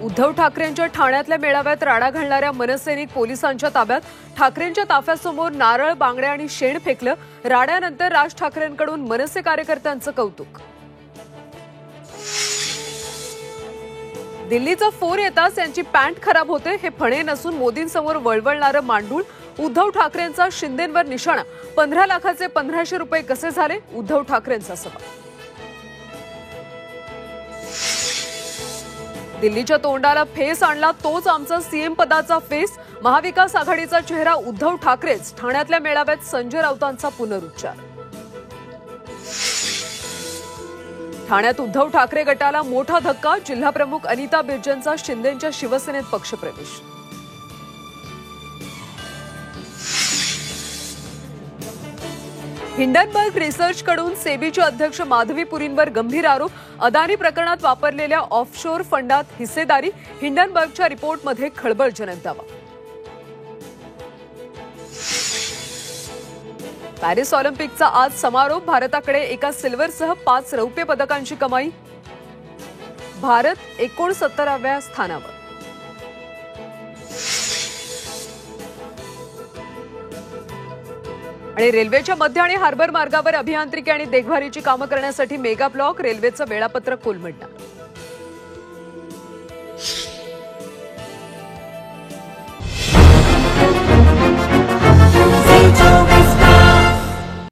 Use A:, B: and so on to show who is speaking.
A: उद्धव ठाकरेंच्या ठाण्यातल्या मेळाव्यात राडा घालणाऱ्या मनसैनिक पोलिसांच्या ताब्यात। ठाकरेंच्या ताफ्यासमोर नारळ, बांगड्या आणि शेण फेकलं। राड्यानंतर राज ठाकरेंकडून मनसे कार्यकर्त्यांचं कौतुक। दिल्लीचा फोन येताच त्यांची पॅन्ट खराब होते। हे फणे नसून मोदींसमोर वळवळणारं मांडूळ। उद्धव ठाकरेंचा शिंदेंवर निशाणा। 15 लाखाचे 1500 रुपये कसे झाले? उद्धव ठाकरेंचा सवाल। दिल्लीच्या तोंडाला फेस आणला तोच आमचा सीएम पदाचा फेस। महाविकास आघाडीचा चेहरा उद्धव ठाकरेच। ठाण्यातल्या मेळाव्यात संजय राऊतांचा पुनरुच्चार। ठाण्यात उद्धव ठाकरे गटाला मोठा धक्का। जिल्हाप्रमुख अनिता बिर्जेंचा शिंदेंच्या शिवसेनेत पक्षप्रवेश। हिंडनबर्ग रिसर्चकडून सेबीचे अध्यक्ष माधवी पुरींवर गंभीर आरोप। अदानी प्रकरणात वापरलेल्या ऑफशोर फंडात हिस्सेदारी। हिंडनबर्गच्या रिपोर्टमध्ये खळबळजनक दावा। पॅरिस ऑलिम्पिकचा आज समारोप। भारताकडे एका सिल्वरसह 5 रौप्य पदकांची कमाई। भारत 69व्या स्थानावर। आणि रेल्वेच्या मध्य आणि हार्बर मार्गावर अभियांत्रिकी आणि देखभालीची कामं करण्यासाठी मेगा ब्लॉक। रेल्वेचं वेळापत्रक कोलमडणार।